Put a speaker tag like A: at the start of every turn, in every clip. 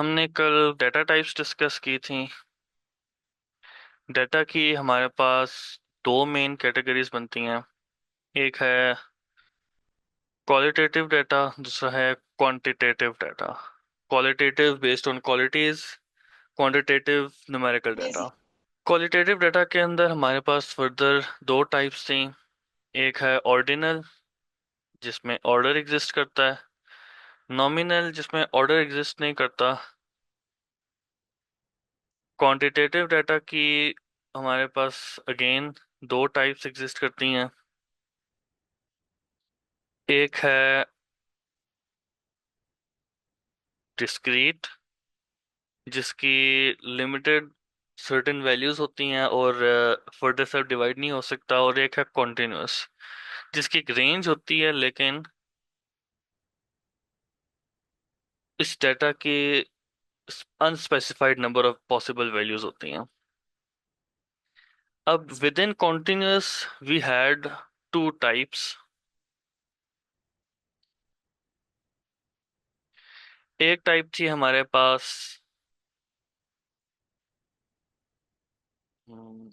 A: हमने कल data types discuss की थी। डेटा की हमारे पास दो मेन कैटेगरीज बनती हैं। एक है क्वालिटेटिव डाटा, दूसरा है quantitative data. Qualitative based on qualities, quantitative numerical data.
B: Basic.
A: Qualitative data के अंदर हमारे पास फर्दर दो टाइप्स थी। एक है ऑर्डिनल, जिसमें ऑर्डर एग्जिस्ट करता है। नॉमिनल, जिसमें ऑर्डर एग्जिस्ट नहीं करता। क्वांटिटेटिव डाटा की हमारे पास अगेन दो टाइप्स एग्जिस्ट करती हैं। एक है डिस्क्रीट, जिसकी लिमिटेड सर्टेन वैल्यूज होती हैं और फर्दर सब डिवाइड नहीं हो सकता। और एक है कॉन्टिन्यूअस, जिसकी एक रेंज होती है लेकिन इस डाटा की unspecified number of possible values होती हैं। अब within continuous we had two types. एक टाइप थी हमारे पास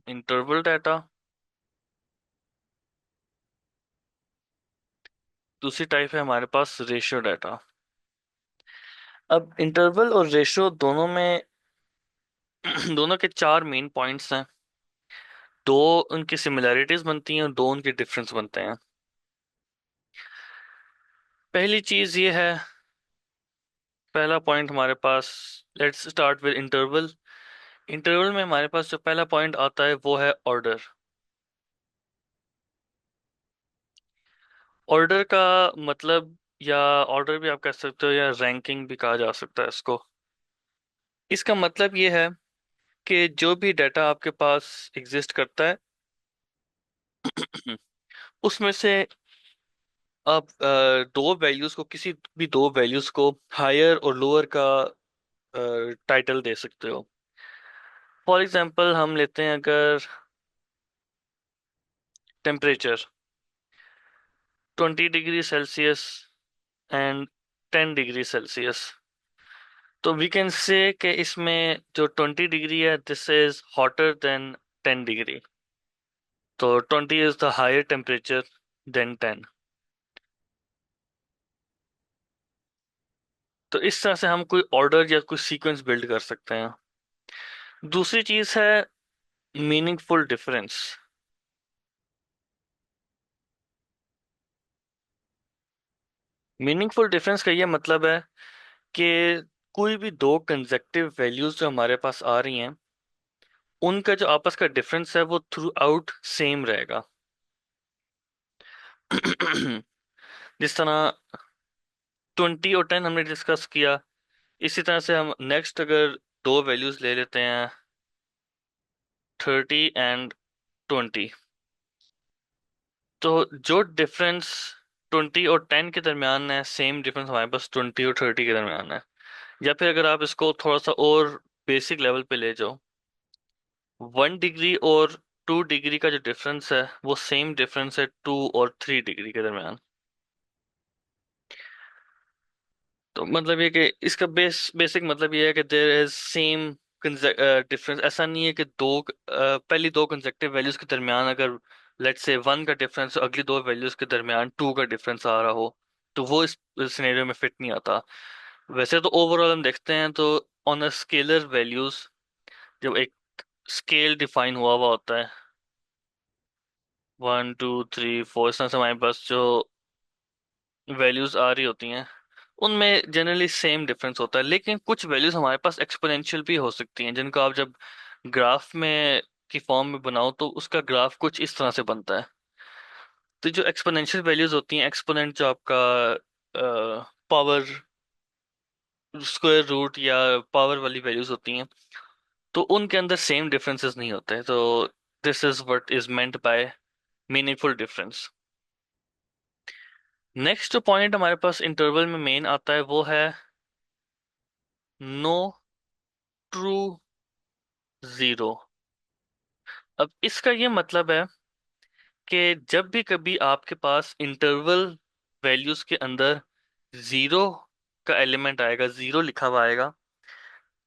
A: इंटरवल डाटा, दूसरी टाइप है हमारे पास रेशियो डाटा। अब इंटरवल और रेशियो दोनों में दोनों के चार मेन पॉइंट्स हैं। दो उनकी सिमिलैरिटीज बनती हैं और दो उनके डिफरेंस बनते हैं। पहली चीज ये है, पहला पॉइंट हमारे पास, let's start with interval. Interval में हमारे पास जो पहला पॉइंट आता है वो है ऑर्डर। ऑर्डर का मतलब, या ऑर्डर भी आप कह सकते हो या रैंकिंग भी कहा जा सकता है इसको। इसका मतलब ये है कि जो भी डाटा आपके पास एग्जिस्ट करता है उसमें से आप दो वैल्यूज को, किसी भी दो वैल्यूज को हायर और लोअर का टाइटल दे सकते हो। फॉर एग्जांपल हम लेते हैं अगर temperature 20 degree Celsius and 10 degree Celsius, तो वी कैन से कि इसमें जो 20 डिग्री है this is hotter than 10 degree. तो 20 is the higher temperature than 10। तो इस तरह से हम कोई ऑर्डर या कोई सीक्वेंस बिल्ड कर सकते हैं। दूसरी चीज है मीनिंगफुल डिफरेंस। मीनिंगफुल डिफरेंस का ये मतलब है कि कोई भी दो कंसेक्टिव वैल्यूज जो हमारे पास आ रही हैं उनका जो आपस का डिफरेंस है वो थ्रू आउट सेम रहेगा। जिस तरह 20 और 10 हमने डिस्कस किया, इसी तरह से हम नेक्स्ट अगर दो वैल्यूज ले लेते हैं 30 एंड 20, तो जो डिफरेंस 20 और 10 के दरमियान है सेम डिफरेंस हमारे पास 20 और 30 के दरमियान है। या फिर अगर आप इसको थोड़ा सा और बेसिक लेवल पे ले जाओ, 1 डिग्री और 2 डिग्री का जो डिफरेंस है वो सेम डिफरेंस है 2 और 3 डिग्री के दरमियान। तो मतलब ये कि इसका बेसिक मतलब ये है कि देयर इज सेम डिफरेंस। ऐसा नहीं है कि पहली दो कंसेक्टिव वैल्यूज के दरमियान अगर लेट्स से 1 का डिफरेंस अगली दो वैल्यूज के दरमियान 2 का डिफरेंस आ रहा हो, तो वो इस सिनेरियो में फिट नहीं आता। वैसे तो ओवरऑल हम देखते हैं तो ऑन अ स्केलर वैल्यूज, जब एक स्केल डिफाइन हुआ हुआ होता है 1 2 3 4, इस तरह से हमारे पास जो वैल्यूज आ रही होती हैं उनमें जनरली सेम डिफरेंस होता है। लेकिन कुछ वैल्यूज हमारे पास एक्सपोनेंशियल भी हो सकती हैं जिनको आप जब ग्राफ में की फॉर्म में बनाओ तो उसका ग्राफ कुछ इस तरह से बनता है। तो जो एक्सपोनेंशियल वैल्यूज होती हैं, एक्सपोनेंट जो आपका पावर स्क्वायर रूट या पावर वाली वैल्यूज होती हैं, तो उनके अंदर सेम डिफरेंसेस नहीं होते। तो this is what is meant by meaningful difference. Next जो पॉइंट हमारे पास इंटरवल में मेन आता है वो है नो ट्रू जीरो। अब इसका ये मतलब है कि जब भी कभी आपके पास इंटरवल वैल्यूज के अंदर जीरो का एलिमेंट आएगा, जीरो लिखा हुआ आएगा,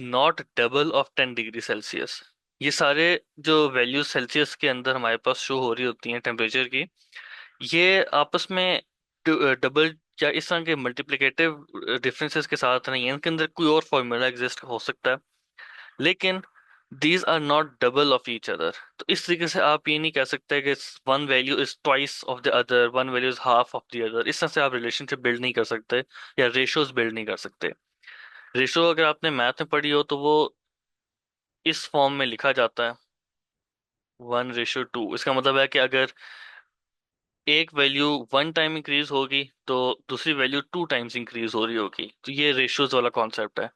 A: not double of 10 degree Celsius. ये सारे जो वैल्यूज सेल्सियस के अंदर हमारे पास शो हो रही होती हैं टेम्परेचर की, ये आपस में डबल या इस तरह के मल्टीप्लिकेटिव डिफरेंसेस के साथ नहीं है, इनके अंदर कोई और फॉर्मूला एग्जिस्ट हो सकता है, लेकिन these are not double of each other. तो इस तरीके से आप ये नहीं कह सकते कि one value is twice of the other, one value is half of the other. इस तरह से आप रिलेशनशिप बिल्ड नहीं कर सकते या रेशियोज बिल्ड नहीं कर सकते। रेशियो अगर आपने मैथ में पढ़ी हो तो वो इस फॉर्म में लिखा जाता है 1:2। इसका मतलब है कि अगर एक वैल्यू 1 टाइम इंक्रीज होगी तो दूसरी वैल्यू 2 टाइम्स इंक्रीज हो रही होगी। तो ये रेशियोज वाला कॉन्सेप्ट है।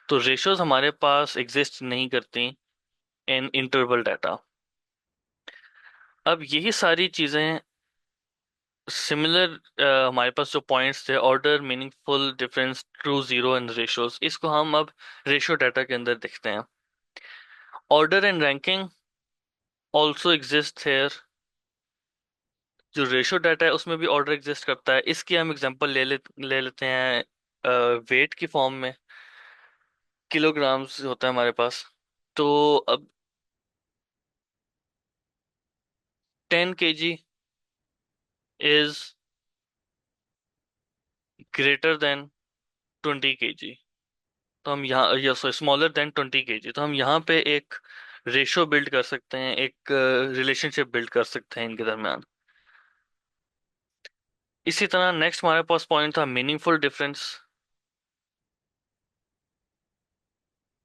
A: तो रेशियोज हमारे पास एग्जिस्ट नहीं करती इन इंटरवल डाटा। अब यही सारी चीजें सिमिलर, हमारे पास जो पॉइंट्स थे, order, meaningful difference, true, zero and ratios, इसको हम अब रेशियो डाटा के अंदर देखते हैं। Order and ranking also exist here. जो रेशियो डाटा है उसमें भी ऑर्डर एग्जिस्ट करता है। इसकी हम एग्जांपल ले लेते हैं वेट की फॉर्म में। किलोग्राम्स होता है हमारे पास। तो अब 10 kg is greater than 20 kg। तो हम यहाँ, या स्मॉलर देन 20 kg, तो हम यहाँ पे एक रेशियो बिल्ड कर सकते हैं, एक रिलेशनशिप बिल्ड कर सकते हैं इनके दरमियान। इसी तरह नेक्स्ट हमारे पास पॉइंट था मीनिंगफुल डिफरेंस।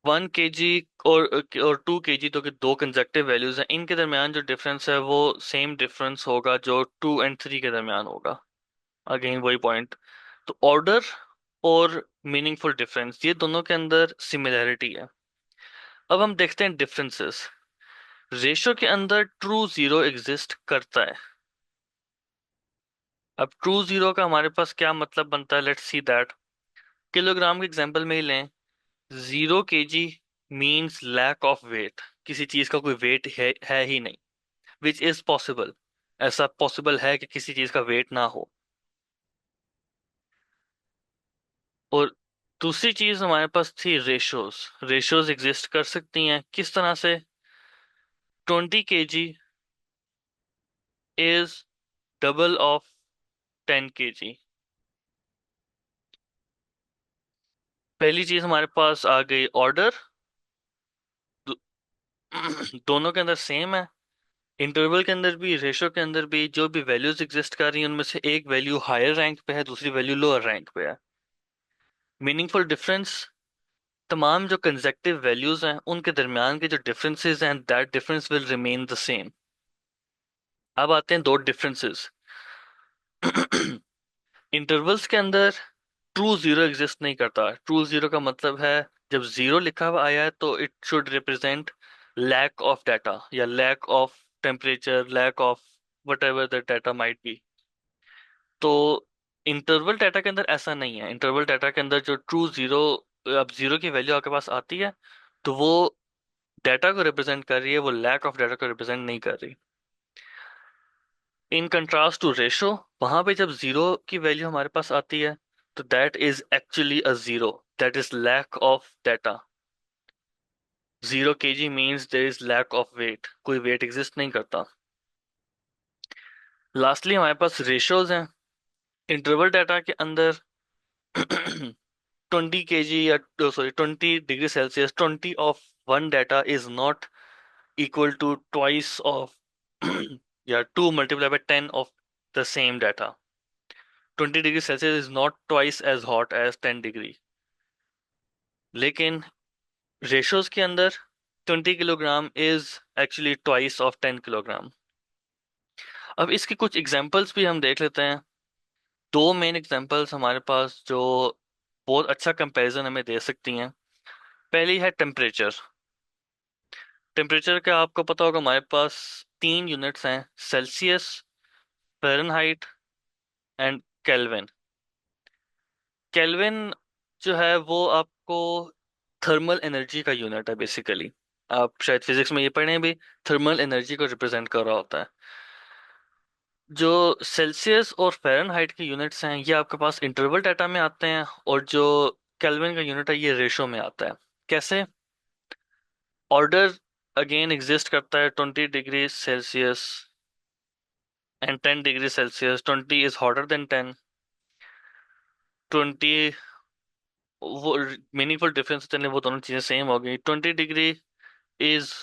A: 1 kg और 2 kg, तो कि दो कंसेक्टिव वैल्यूज हैं, इनके दरमियान जो डिफरेंस है वो सेम डिफरेंस होगा जो 2 और 3 के दरमियान होगा। अगेन वही पॉइंट। तो ऑर्डर और मीनिंगफुल डिफरेंस, ये दोनों के अंदर सिमिलैरिटी है। अब हम देखते हैं डिफरेंसेस। रेशियो के अंदर ट्रू जीरो एग्जिस्ट करता है। अब ट्रू जीरो का हमारे पास क्या मतलब बनता है, लेट्स सी दैट। किलोग्राम के एग्जांपल में ही लें। 0 kg means lack of weight, किसी चीज का कोई वेट है ही नहीं, विच इज पॉसिबल। ऐसा पॉसिबल है कि किसी चीज का वेट ना हो। और दूसरी चीज हमारे पास थी रेशोज। रेशोज एग्जिस्ट कर सकती हैं किस तरह से। 20 kg is double of 10 kg। पहली चीज हमारे पास आ गई ऑर्डर। दोनों के अंदर सेम है। इंटरवल के अंदर भी, रेशो के अंदर भी, जो भी वैल्यूज एग्जिस्ट कर रही हैं उनमें से एक वैल्यू हायर रैंक पे है, दूसरी वैल्यू लोअर रैंक पे है। मीनिंगफुल डिफरेंस, तमाम जो कंसेक्टिव वैल्यूज हैं उनके दरमियान के जो डिफरेंसेस हैं, that difference will remain the same. अब आते हैं दो डिफरेंसेस। इंटरवल्स के अंदर ट्रू जीरो एग्जिस्ट नहीं करता। ट्रू जीरो का मतलब है जब जीरो लिखा हुआ आया है तो it should represent lack of data या lack of temperature, lack of whatever the data might be. तो इंटरवल डाटा के अंदर ऐसा नहीं है। इंटरवल डाटा के अंदर जो ट्रू जीरो, अब जीरो की वैल्यू आपके पास आती है तो वो डाटा को रिप्रेजेंट कर रही है, वो लैक ऑफ डाटा को रिप्रेजेंट नहीं कर रही। इन कंट्रास्ट टू रेशो, वहां पे जब जीरो की वैल्यू हमारे पास आती है तो that is actually a zero, that is lack of data. 0 kg means there is lack of weight, कोई वेट एग्जिस्ट नहीं करता। लास्टली हमारे पास रेशियोज हैं। इंटरवल डाटा के अंदर 20 kg या, sorry, 20 degree Celsius, 20 of 1 data is not equal to twice of या 2 × 10 of the same data। 20 degree Celsius is not twice as hot as 10 degree, लेकिन रेशोज के अंदर 20 kilogram is actually twice of 10 kilogram. अब इसकी कुछ examples भी हम देख लेते हैं। दो मेन एग्जांपल्स हमारे पास जो बहुत अच्छा कंपैरिजन हमें दे सकती हैं। पहली है टेम्परेचर। टेम्परेचर का आपको पता होगा हमारे पास तीन यूनिट्स हैं, Celsius, Fahrenheit and kelvin. Kelvin जो है वो आपको थर्मल एनर्जी का यूनिट है बेसिकली। आप शायद फिजिक्स में ये पढ़े हैं भी, थर्मल एनर्जी को रिप्रेजेंट कर रहा होता है। जो सेल्सियस और फ़ारेनहाइट की यूनिट्स हैं ये आपके पास इंटरवल डाटा में आते हैं, और जो केल्विन का यूनिट है ये रेशो में आता है। कैसे? ऑर्डर अगेन एग्जिस्ट करता है 20 degree Celsius and 10 degree Celsius. 20 is hotter than 10। 20, वो मीनिंगफुल डिफरेंस होते हैं, वो दोनों चीजें सेम हो गई। 20 degree is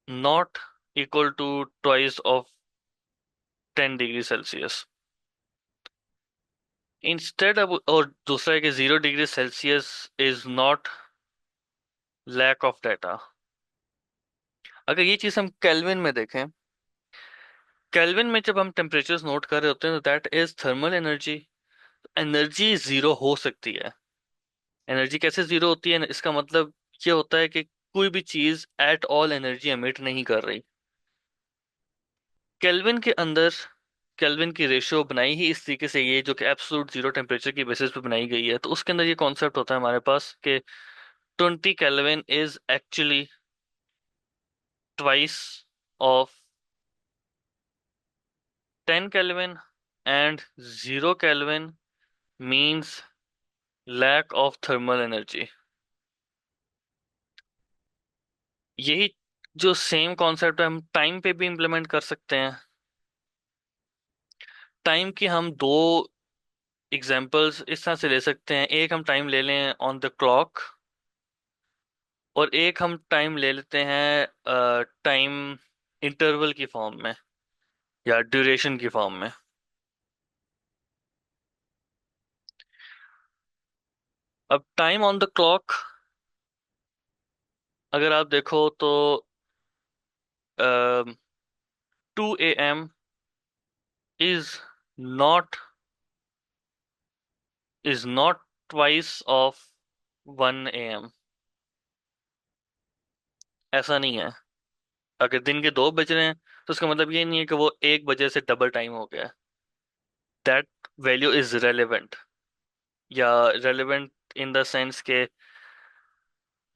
A: not equal to twice of 10 degree Celsius. Instead अब, और दूसरा है कि 0 degree Celsius is not lack of data. अगर ये चीज हम केल्विन में देखें, केल्विन में जब हम टेम्परेचर्स नोट कर रहे होते हैं तो that is thermal energy. Energy zero हो सकती है। एनर्जी कैसे जीरो होती है? इसका मतलब ये होता है कि कोई भी चीज एट ऑल एनर्जी एमिट नहीं कर रही। केल्विन के अंदर केल्विन की रेशियो बनाई ही इस तरीके से, ये जो कि एब्सोल्यूट जीरो टेम्परेचर की बेसिस पे बनाई गई है, तो उसके अंदर ये कॉन्सेप्ट होता है हमारे पास कि 20 Kelvin is actually twice of 10 Kelvin, and 0 Kelvin means lack of thermal energy. यही जो सेम कॉन्सेप्ट है हम टाइम पे भी इम्प्लीमेंट कर सकते हैं। टाइम की हम दो एग्जांपल्स इस तरह से ले सकते हैं। एक हम टाइम ले लें ऑन द क्लॉक, और एक हम टाइम ले लेते हैं टाइम इंटरवल की फॉर्म में या ड्यूरेशन की फॉर्म में। अब टाइम ऑन द क्लॉक अगर आप देखो तो 2 AM is not twice of 1 AM। ऐसा नहीं है। अगर दिन के 2 बज रहे हैं तो उसका मतलब ये नहीं है कि वो 1 बजे से डबल टाइम हो गया। दैट वैल्यू इज रेलेवेंट, या रेलेवेंट इन द सेंस के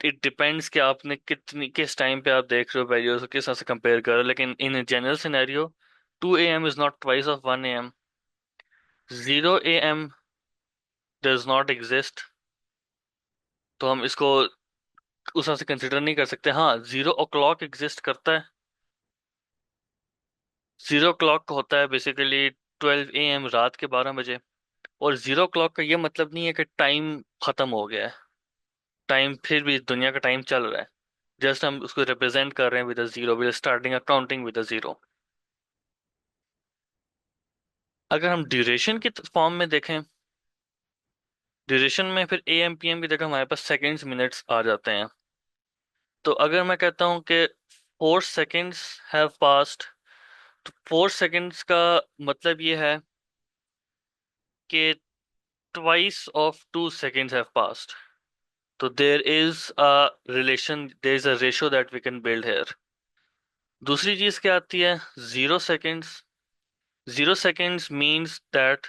A: इट डिपेंड्स कि आपने कितनी किस टाइम पे आप देख रहे हो वैल्यूज को, किस तरह से कंपेयर कर रहे हो। लेकिन in general scenario 2 AM is not twice of 1 AM। 0 AM does not exist, तो हम इसको उस तरह से कंसिडर नहीं कर सकते। हाँ, 0 o'clock एग्जिस्ट करता है। 0 o'clock होता है बेसिकली 12 AM, रात के 12 बजे। और 0 o'clock का ये मतलब नहीं है कि टाइम खत्म हो गया है। टाइम फिर भी दुनिया का टाइम चल रहा है, जस्ट हम उसको रिप्रेजेंट कर रहे हैं with a zero, with starting a counting with a zero. अगर हम ड्यूरेशन की फॉर्म में देखें, ड्यूरेशन में फिर AM PM की जगह हमारे पास सेकंड्स मिनट्स आ जाते हैं। तो अगर मैं कहता हूँ कि 4 seconds हैव पास्ड, तो 4 seconds का मतलब ये है कि twice of 2 seconds have passed. तो there is a relation, there is a ratio that we can build here. दूसरी चीज क्या आती है? 0 seconds। 0 seconds means that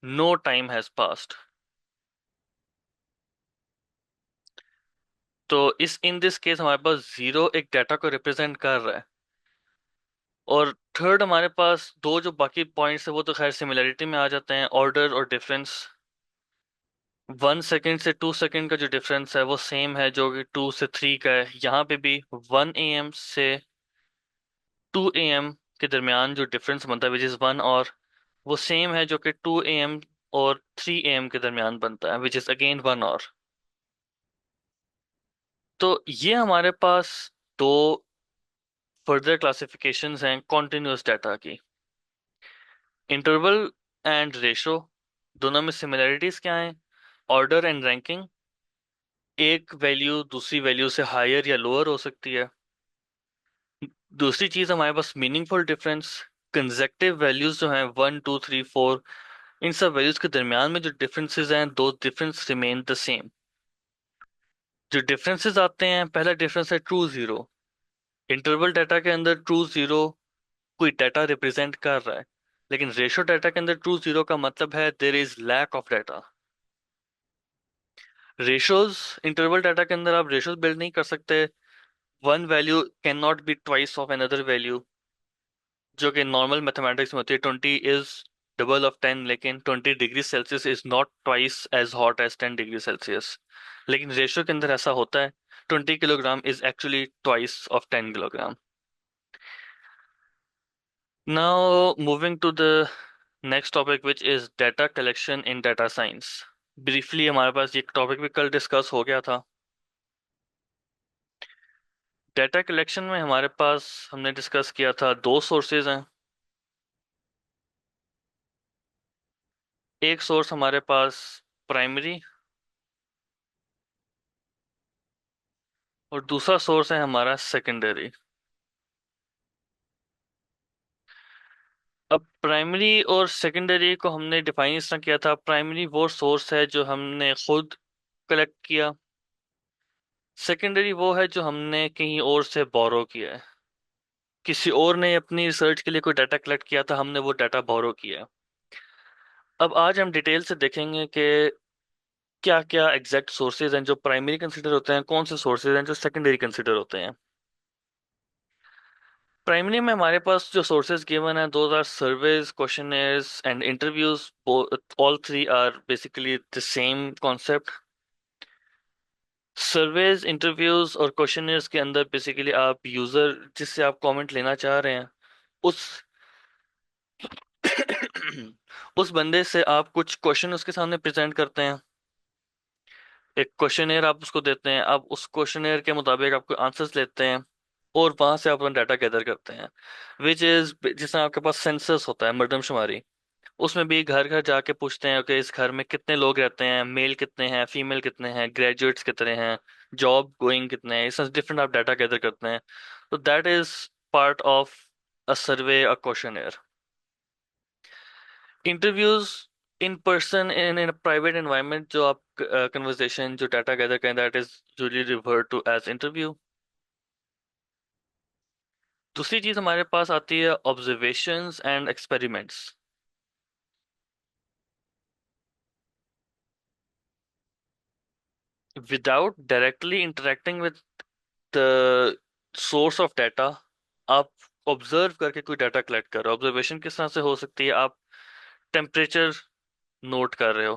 A: no time has passed. तो इस इन दिस केस हमारे पास जीरो एक डाटा को रिप्रेजेंट कर रहा है। और थर्ड हमारे पास दो जो बाकी पॉइंट्स है वो तो खैर सिमिलरिटी में आ जाते हैं, ऑर्डर और डिफरेंस। 1 सेकेंड से 2 सेकेंड का जो डिफरेंस है वो सेम है जो कि 2 से 3 का है। यहाँ पे भी 1 AM से 2 AM के दरमियान जो डिफरेंस बनता है विच इज़ 1, और वो सेम है जो कि 2 AM और 3 AM के दरमियान बनता है विच इज़ अगेन 1 और। तो ये हमारे पास दो फर्दर क्लासिफिकेशंस हैं कॉन्टिन्यूअस डाटा की। इंटरवल एंड रेशो, दोनों में सिमिलरिटीज क्या हैं? ऑर्डर एंड रैंकिंग, एक वैल्यू दूसरी वैल्यू से हायर या लोअर हो सकती है। दूसरी चीज हमारे पास मीनिंगफुल डिफरेंस, कंसेक्टिव वैल्यूज जो हैं 1 2 3 4, इन सब वैल्यूज के दरमियान में जो डिफरेंसेस हैं दो डिफरेंस रिमेन द सेम। जो डिफरेंसेस आते हैं, पहला डिफरेंस है ट्रू जीरो। इंटरवल डाटा के अंदर ट्रू जीरो कोई डाटा रिप्रेजेंट कर रहा है, लेकिन रेशो डाटा के अंदर ट्रू जीरो का मतलब है there is lack of data. Ratios, interval data के अंदर आप रेशोज बिल्ड नहीं कर सकते। One value cannot be twice of another value, जो कि नॉर्मल मैथमेटिक्स में होती है। 20 इज डबल ऑफ 10, लेकिन 20 degree Celsius is not twice as hot as 10 degree Celsius. लेकिन रेशो के अंदर ऐसा होता है, 20 kilogram is actually twice of 10 kilogram. Now moving to the next topic which is data collection in data science. Briefly हमारे पास ये topic भी कल डिस्कस हो गया था। डाटा कलेक्शन में हमारे पास, हमने डिस्कस किया था, दो सोर्सेज हैं। एक सोर्स हमारे पास प्राइमरी, और दूसरा सोर्स है हमारा सेकेंडरी। अब प्राइमरी और सेकेंडरी को हमने डिफाइन इस तरह किया था, प्राइमरी वो सोर्स है जो हमने खुद कलेक्ट किया, सेकेंडरी वो है जो हमने कहीं और से बोरो किया है। किसी और ने अपनी रिसर्च के लिए कोई डाटा कलेक्ट किया था, हमने वो डाटा बोरो किया है। अब आज हम डिटेल से देखेंगे कि क्या क्या एग्जैक्ट सोर्सेज हैं जो प्राइमरी कंसिडर होते हैं, कौन से सोर्सेज हैं जो सेकेंडरी कंसिडर होते हैं। प्राइमरी में हमारे पास जो सोर्सेज गिवन है, दो are surveys, questionnaires and interviews. All three are basically the same concept. Surveys, interviews और क्वेश्चनेयर्स के अंदर बेसिकली आप यूजर जिससे आप कमेंट लेना चाह रहे हैं, उस उस बंदे से आप कुछ क्वेश्चन उसके सामने प्रेजेंट करते हैं। एक क्वेश्चनेयर आप उसको देते हैं, आप उस क्वेश्चनेयर के मुताबिक आपको आंसर्स लेते हैं, और वहां से आप अपना डाटा गैदर करते हैं। विच इज, जिस तरह आपके पास सेंसस होता है, मरदमशुमारी, उसमें भी घर घर जाके पूछते हैं कि इस घर में कितने लोग रहते हैं, मेल कितने हैं, फीमेल कितने हैं, ग्रेजुएट्स कितने हैं, जॉब गोइंग कितने हैं, इस डिफरेंट आप डाटा गैदर करते हैं। तो that is part of a survey, a questionnaire. Interviews, in person in in private environment, जो आप कन्वर्सेशन जो डाटा गैदर करें, that is usually refer to as interview. दूसरी चीज हमारे पास आती है observations and experiments. Without directly interacting with the source of data, आप ऑब्जर्व करके कोई डाटा कलेक्ट कर रहे हो। ऑब्जर्वेशन किस तरह से हो सकती है? आप टेम्परेचर नोट कर रहे हो,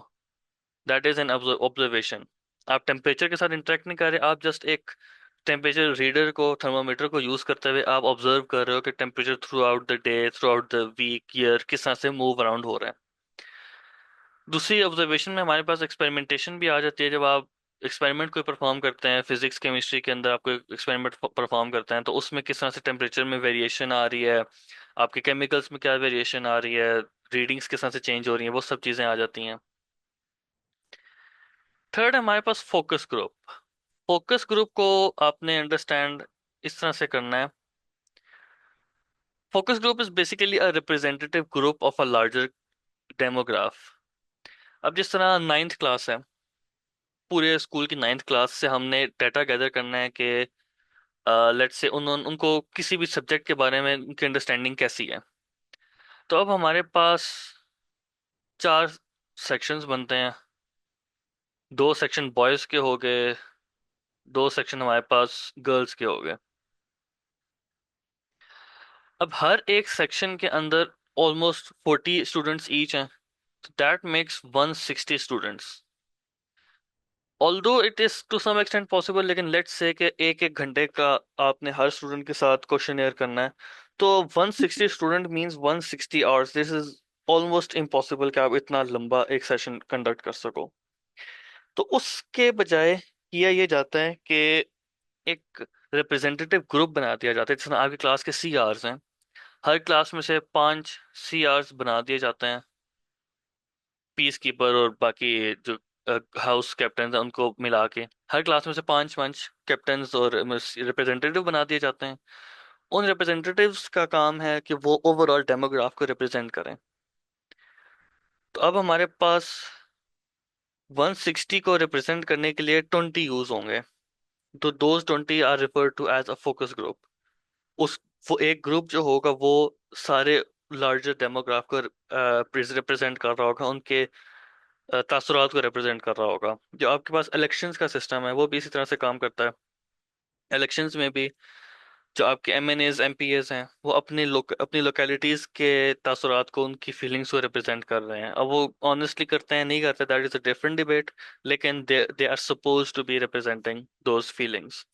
A: दैट इज एन ऑब्जर्वेशन। आप टेम्परेचर के साथ इंटरेक्ट नहीं कर रहे, आप जस्ट एक टेम्परेचर रीडर को, थर्मामीटर को यूज करते हुए आप ऑब्जर्व कर रहे हो कि temperature throughout the day, throughout the week, year किस तरह से मूव अराउंड हो रहा है। दूसरी ऑब्जर्वेशन में हमारे पास एक्सपेरिमेंटेशन भी आ जाती है। जब आप एक्सपेरिमेंट कोई परफॉर्म करते हैं, फिजिक्स केमिस्ट्री के अंदर आपको एक्सपेरिमेंट परफॉर्म करते हैं, तो उसमें किस तरह से टेम्परेचर में वेरिएशन आ रही है, आपके केमिकल्स में क्या वेरिएशन आ रही है, रीडिंग्स किस तरह से चेंज हो रही हैं, वो सब चीज़ें आ जाती हैं। थर्ड हमारे पास फोकस ग्रुप। फोकस ग्रुप को आपने अंडरस्टैंड इस तरह से करना है, focus group is basically a representative group of a larger demograph. अब जिस तरह नाइन्थ क्लास है, पूरे स्कूल की नाइन्थ क्लास से हमने डाटा गैदर करना है कि लेट्स से उनको किसी भी सब्जेक्ट के बारे में उनकी अंडरस्टैंडिंग कैसी है। तो अब हमारे पास चार सेक्शंस बनते हैं। दो सेक्शन बॉयज के हो गए, दो सेक्शन हमारे पास गर्ल्स के हो गए। अब हर एक सेक्शन के अंदर ऑलमोस्ट 40 स्टूडेंट्स ईच हैं, तो that makes 160 students. Although it is to some extent possible, लेकिन लेट्स से कि एक एक घंटे का आपने हर स्टूडेंट के साथ क्वेश्चन करना है, तो 160 student means 160 hours. This is almost impossible कि आप इतना लंबा एक सेशन कंडक्ट कर सको। तो उसके बजाय किया ये जाता है कि एक रिप्रेजेंटेटिव ग्रुप बना दिया जाता है। जिस तरह आपकी क्लास के सी आवर्स हैं, हर क्लास में से 5 सी आवर्स बना दिए जाते हैं, पीस कीपर और बाकी जो हाउस कैप्टन हैं उनको मिला के हर क्लास में से पांच पांच कैप्टन्स और रिप्रेजेंटेटिव बना दिए जाते हैं। उन रिप्रेजेंटेटिव्स का काम है कि वो ओवरऑल डेमोग्राफ को रिप्रेजेंट करें। तो अब हमारे पास 160 को रिप्रेजेंट करने के लिए 20 यूज होंगे। तो those 20 are refer to as a focus group. उस वो एक ग्रुप जो होगा वो सारे लार्जर डेमोग्राफ को रिप्रेजेंट कर रहा होगा, उनके तासुरात को रिप्रेजेंट कर रहा होगा। जो आपके पास इलेक्शंस का सिस्टम है वो भी इसी तरह से काम करता है। इलेक्शंस में भी जो आपके एमएनएज एमपीएज हैं वो अपनी लोकेलिटीज के तासुरात को, उनकी फीलिंग्स को रिप्रेजेंट कर रहे हैं। अब वो ऑनेस्टली करते हैं नहीं करते, that is a different debate, लेकिन they are suppose to be representing those feelings.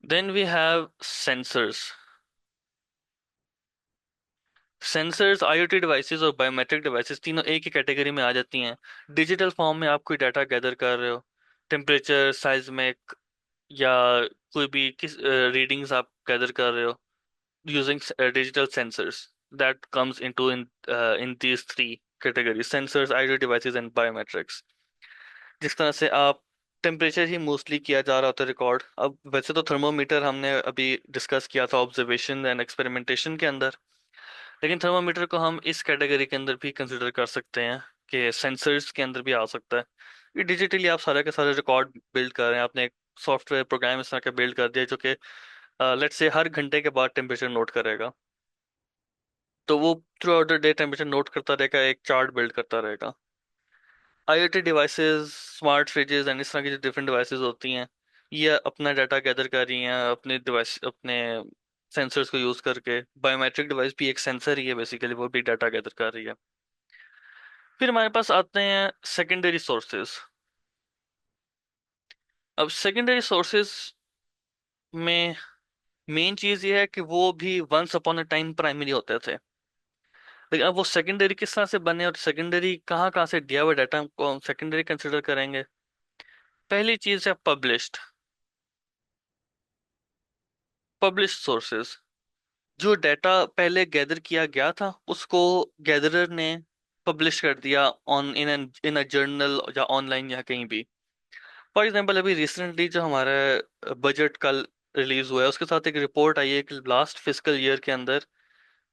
A: Then we have sensors. Sensors IoT devices और बायोमेट्रिक डिवाइसेस तीनों एक ही कैटेगरी में आ जाती हैं। डिजिटल फॉर्म में आप कोई डाटा गैदर कर रहे हो, टेम्परेचर, साइज्मिक, या कोई भी किस रीडिंग्स आप गैदर कर रहे हो using digital sensors, that comes into in these three categories: sensors, IoT devices and biometrics। जिस तरह से आप टेम्परेचर ही मोस्टली किया जा रहा होता है रिकॉर्ड। अब वैसे तो थर्मोमीटर हमने अभी डिस्कस किया था ऑब्जर्वेशन एंड एक्सपेरिमेंटेशन के अंदर, लेकिन थर्मोमीटर को हम इस कैटेगरी के अंदर भी कंसिडर कर सकते हैं कि सेंसर्स के अंदर भी आ सकता है। ये डिजिटली आप सारे के सारे रिकॉर्ड बिल्ड कर रहे हैं, आपने एक सॉफ्टवेयर प्रोग्राम इस तरह का बिल्ड कर दिया जो कि लेट्स से हर घंटे के बाद टेम्परेचर नोट करेगा। तो वो through out the day temperature note करता रहेगा, एक चार्ट बिल्ड करता रहेगा। IoT devices, smart freezes and इस तरह की जो डिफरेंट डिवाइसेस होती हैं, ये अपना डाटा गैदर कर रही हैं अपने डिवाइस, अपने सेंसर्स को यूज करके। बायोमेट्रिक डिवाइस भी एक सेंसर ही है बेसिकली, वो भी डाटा गैदर कर रही है। फिर हमारे पास आते हैं सेकेंडरी सोर्सेज। अब सेकेंडरी सोर्सेज में मेन चीज ये है कि वो भी once upon a time primary होते थे, लेकिन अब वो सेकेंडरी किस तरह से बने और सेकेंडरी कहाँ कहाँ से दिया हुआ डाटा को हम सेकेंडरी कंसिडर करेंगे। पहली चीज है पब्लिश्ड। पब्लिश्ड सोर्सेज, जो डाटा पहले गैदर किया गया था उसको गैदरर ने पब्लिश कर दिया ऑन इन अ जर्नल या ऑनलाइन या कहीं भी। फॉर एग्जांपल अभी रिसेंटली जो हमारा बजट कल रिलीज हुआ है उसके साथ एक रिपोर्ट आई है कि लास्ट फिस्कल ईयर के अंदर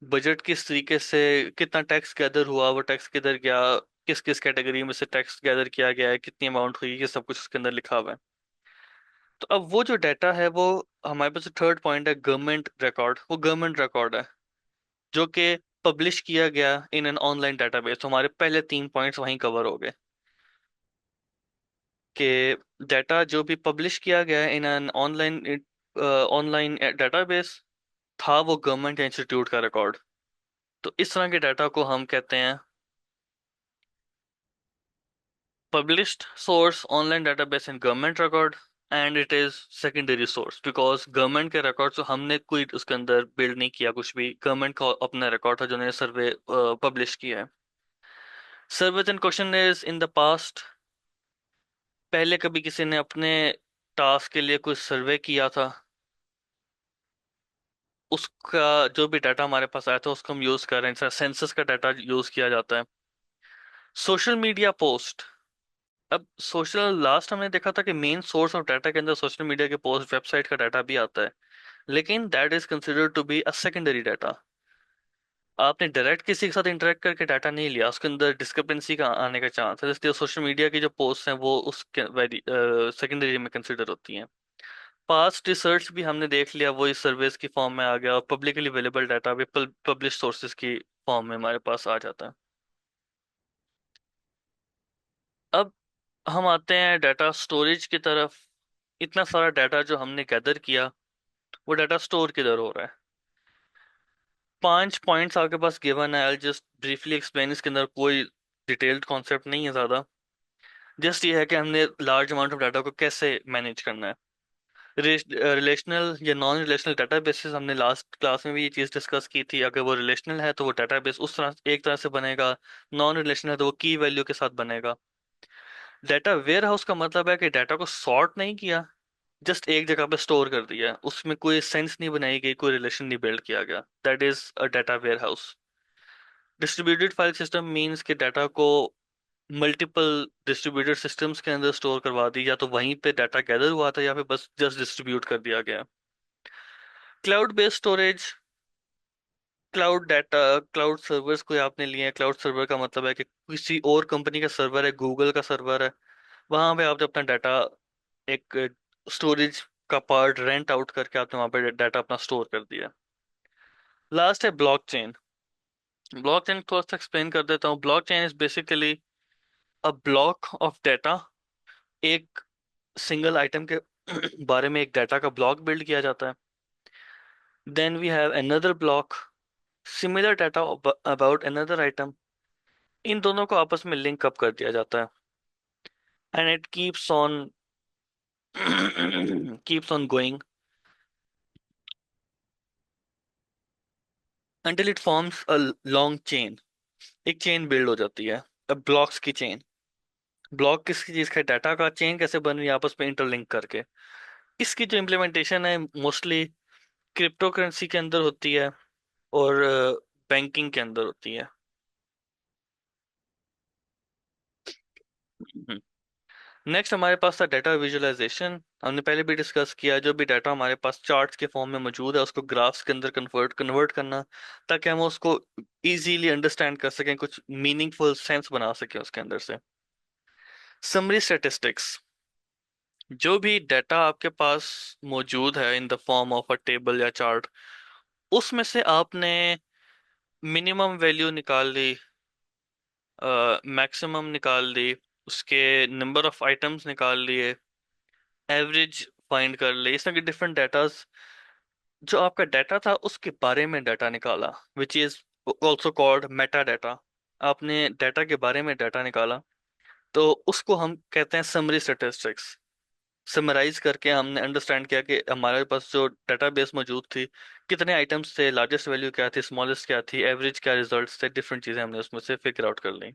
A: बजट किस तरीके से, कितना टैक्स गैदर हुआ, वो टैक्स किधर गया, किस किस कैटेगरी में से टैक्स गैदर किया गया है, कितनी अमाउंट हुई, ये सब कुछ उसके अंदर लिखा हुआ है। तो अब वो जो डाटा है वो हमारे पास थर्ड पॉइंट है गवर्नमेंट रिकॉर्ड। वो गवर्नमेंट रिकॉर्ड है जो कि पब्लिश किया गया इन एन ऑनलाइन डेटाबेस। तो हमारे पहले तीन पॉइंट्स वहीं कवर हो गए कि डाटा जो भी पब्लिश किया गया है in an online online database था वो गवर्नमेंट या इंस्टीट्यूट का रिकॉर्ड। तो इस तरह के डाटा को हम कहते हैं published source online database in government record, and it is secondary source because government के रिकॉर्ड तो हमने कोई उसके अंदर बिल्ड नहीं किया कुछ भी, गवर्नमेंट का अपना रिकॉर्ड था जो ने सर्वे पब्लिश किया है। Surveys and question is in the past, पहले कभी किसी ने अपने टास्क के लिए कोई सर्वे किया था, उसका जो भी डाटा हमारे पास आया था उसको हम यूज कर रहे हैं, जैसे सेंसस का डाटा यूज किया जाता है। सोशल मीडिया पोस्ट, अब सोशल लास्ट हमने देखा था कि मेन सोर्स ऑफ डाटा के अंदर सोशल मीडिया के पोस्ट, वेबसाइट का डाटा भी आता है, लेकिन that is considered to be a secondary data. आपने डायरेक्ट किसी के साथ इंटरेक्ट करके डाटा नहीं लिया, उसके अंदर डिस्क्रिपेंसी का आने का चांस है, इसलिए सोशल मीडिया की जो पोस्ट हैं वो उस सेकेंडरी में कंसिडर होती हैं। पास्ट रिसर्च भी हमने देख लिया, वो इस सर्वेस की फॉर्म में आ गया और पब्लिकली अवेलेबल डाटा भी पब्लिश सोर्सेज की फॉर्म में हमारे पास आ जाता है। अब हम आते हैं डाटा स्टोरेज की तरफ। इतना सारा डाटा जो हमने गैदर किया वो डाटा स्टोर किधर हो रहा है। पांच पॉइंट्स आपके पास गिवन है, आई जस्ट ब्रीफली एक्सप्लेन। इसके अंदर कोई डिटेल्ड कॉन्सेप्ट नहीं है ज़्यादा, जस्ट ये है कि हमने लार्ज अमाउंट ऑफ डाटा को कैसे मैनेज करना है। रिलेशनल या नॉन रिलेशनल डाटाबेसेस, हमने लास्ट क्लास में भी ये चीज़ डिस्कस की थी। अगर वो रिलेशनल है तो वो डाटाबेस उस तरह एक तरह से बनेगा, नॉन रिलेशनल है तो वो की वैल्यू के साथ बनेगा। डाटा वेयर हाउस का मतलब है कि डाटा को सॉर्ट नहीं किया, जस्ट एक जगह पे स्टोर कर दिया, उसमें कोई सेंस नहीं बनाई गई, कोई रिलेशन नहीं बिल्ड किया गया, that is a data warehouse. Distributed file system means कि डाटा को मल्टीपल डिस्ट्रीब्यूटेड सिस्टम्स के अंदर स्टोर करवा दी, या तो वहीं पे डाटा गैदर हुआ था या फिर बस जस्ट डिस्ट्रीब्यूट कर दिया गया। Cloud based storage, cloud data, cloud servers कोई आपने लिए हैं। क्लाउड सर्वर का मतलब है कि किसी और कंपनी का सर्वर है, गूगल का सर्वर है, वहां पे आपने अपना डाटा, एक स्टोरेज का पार्ट रेंट आउट करके आपने वहां पे डाटा अपना स्टोर कर दिया। लास्ट है ब्लॉकचेन। ब्लॉकचेन थोड़ा सा एक्सप्लेन कर देता हूँ। Blockchain is basically a block of data. एक सिंगल आइटम के बारे में एक डाटा का ब्लॉक बिल्ड किया जाता है। Then we have another block, similar data about another item. इन दोनों को आपस में लिंक अप कर दिया जाता है, and it keeps on keeps on going until it forms a long chain। एक चेन बिल्ड हो जाती है, अब ब्लॉक्स की चेन। ब्लॉक किसी चीज का डाटा का, चेन कैसे बन रही है आपस में इंटरलिंक करके। इसकी जो इम्प्लीमेंटेशन है मोस्टली क्रिप्टो करेंसी के अंदर होती है और बैंकिंग के अंदर होती है। नेक्स्ट हमारे पास था डाटा विजुअलाइजेशन। हमने पहले भी डिस्कस किया, जो भी डाटा हमारे पास चार्ट्स के फॉर्म में मौजूद है उसको ग्राफ्स के अंदर कन्वर्ट कन्वर्ट करना, ताकि हम उसको इजीली अंडरस्टैंड कर सकें, कुछ मीनिंगफुल सेंस बना सकें उसके अंदर से। समरी स्टैटिस्टिक्स, जो भी डाटा आपके पास मौजूद है in the form of a table या चार्ट, उसमें से आपने मिनिमम वैल्यू निकाल ली, मैक्सिमम निकाल ली, उसके नंबर ऑफ आइटम्स निकाल लिए, एवरेज फाइंड कर ली, इस तरह के डिफरेंट डाटास। जो आपका डाटा था उसके बारे में डाटा निकाला, which is also called Meta data. आपने डाटा के बारे में डाटा निकाला, तो उसको हम कहते हैं समरी स्टैटिस्टिक्स। समराइज करके हमने अंडरस्टैंड किया कि हमारे पास जो डेटाबेस मौजूद थी, कितने आइटम्स थे, लार्जेस्ट वैल्यू क्या थी, स्मॉलेस्ट क्या थी, एवरेज क्या रिजल्ट्स थे, डिफरेंट चीजें हमने उसमें से फिगर आउट कर ली।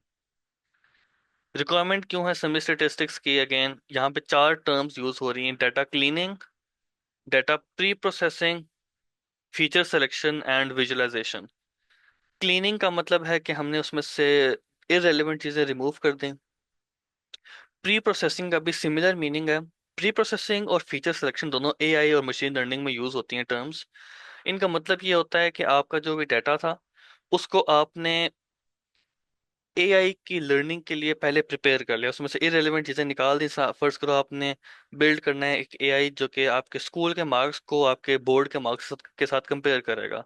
A: रिक्वायरमेंट क्यों है सेमी स्टैटिस्टिक्स की? अगेन यहाँ पे चार टर्म्स यूज हो रही हैं: data cleaning, data pre processing, feature selection and visualisation. Cleaning का मतलब है कि हमने उसमें से इररेलेवेंट चीजें रिमूव कर दें। प्री प्रोसेसिंग का भी सिमिलर मीनिंग है। प्री प्रोसेसिंग और फीचर सिलेक्शन दोनों एआई और मशीन लर्निंग में यूज होती हैं टर्म्स। इनका मतलब ये होता है कि आपका जो भी डाटा था उसको आपने एआई की लर्निंग के लिए पहले प्रिपेयर कर लिया, उसमें से इररेलेवेंट चीजें निकाल दी। फर्ज करो आपने बिल्ड करना है एक एआई जो कि आपके स्कूल के मार्क्स को आपके बोर्ड के मार्क्स के साथ कंपेयर करेगा।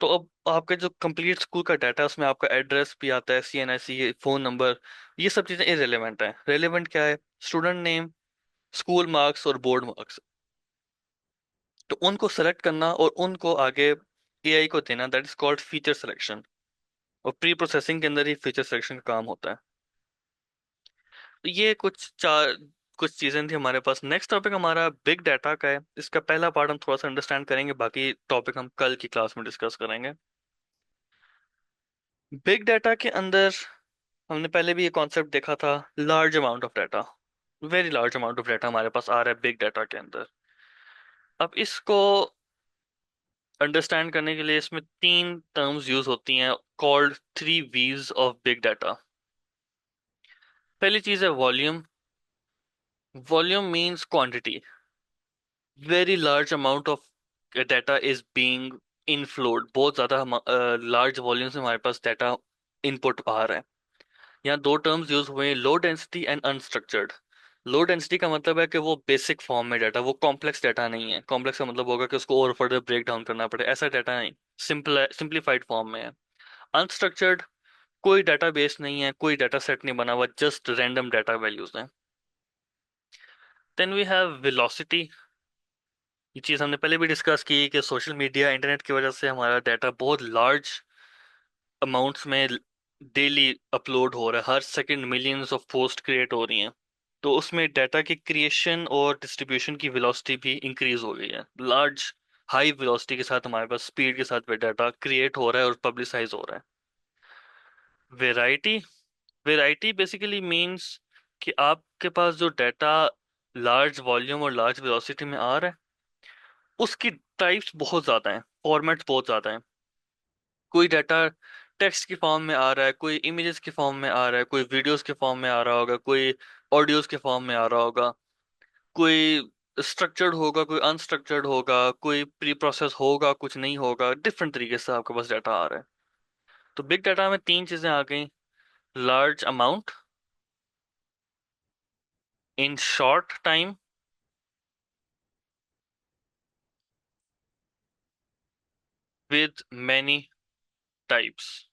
A: तो अब आपके जो कंप्लीट स्कूल का डाटा है उसमें आपका एड्रेस भी आता है, सीएनआईसी, फोन नंबर, ये सब चीजें इररेलेवेंट है। रेलेवेंट क्या है? स्टूडेंट नेम, स्कूल मार्क्स और बोर्ड मार्क्स। तो उनको सेलेक्ट करना और उनको आगे एआई को देना, that is called feature selection. और प्री प्रोसेसिंग के अंदर ही फीचर सिलेक्शन का काम होता है। तो ये कुछ चीजें थी हमारे पास। नेक्स्ट टॉपिक हमारा बिग डाटा का है। इसका पहला पार्ट हम थोड़ा सा अंडरस्टैंड करेंगे, बाकी टॉपिक हम कल की क्लास में डिस्कस करेंगे। बिग डाटा के अंदर हमने पहले भी ये कॉन्सेप्ट देखा था, large amount of data. Very large amount of data हमारे पास आ रहा है बिग डाटा के अंदर। अब इसको अंडरस्टैंड करने के लिए इसमें तीन टर्म्स यूज होती हैं, called three Vs of big data. पहली चीज है volume. Volume means quantity. Very large amount of data is being inflowed. बहुत ज्यादा लार्ज वॉल्यूम से हमारे पास डाटा इनपुट आ रहा है। यहाँ दो टर्म्स यूज हुए हैं, low density and unstructured. Low density का मतलब है कि वो बेसिक फॉर्म में डाटा, वो कॉम्प्लेक्स डाटा नहीं है। कॉम्प्लेक्स का मतलब होगा कि उसको और फर्दर ब्रेक डाउन करना पड़े, ऐसा डाटा नहीं, सिंपल सिंप्लीफाइड फॉर्म में है। अनस्ट्रक्चर्ड, कोई डाटा बेस नहीं है, कोई डाटा सेट नहीं बना हुआ, जस्ट रैंडम डाटा वैल्यूज हैं। Then we have velocity. ये चीज हमने पहले भी डिस्कस की कि सोशल मीडिया, इंटरनेट की वजह से हमारा डाटा बहुत लार्ज अमाउंट्स में डेली अपलोड हो रहा है। हर second millions of post create हो रही हैं। तो उसमें डाटा की क्रिएशन और डिस्ट्रीब्यूशन की वेलोसिटी भी इंक्रीज हो गई है। लार्ज हाई वेलोसिटी के साथ हमारे पास स्पीड के साथ डाटा क्रिएट हो रहा है और पब्लिसाइज हो रहा है। वेराइटी। वेराइटी बेसिकली मींस कि आपके पास जो डाटा लार्ज वॉल्यूम और लार्ज वेलोसिटी में आ रहा है उसकी टाइप्स बहुत ज़्यादा हैं, फॉर्मेट्स बहुत ज़्यादा हैं। कोई डाटा टेक्स्ट की फॉर्म में आ रहा है, कोई इमेजेस की फॉर्म में आ रहा है, कोई वीडियोस के फॉर्म में आ रहा होगा, कोई ऑडियोज के फॉर्म में आ रहा होगा, कोई स्ट्रक्चर्ड होगा, कोई अनस्ट्रक्चर्ड होगा, कोई प्री प्रोसेस होगा, कुछ नहीं होगा, डिफरेंट तरीके से आपके पास डाटा आ रहा है। तो बिग डाटा में तीन चीजें आ गई: large amount, in short time, with many types.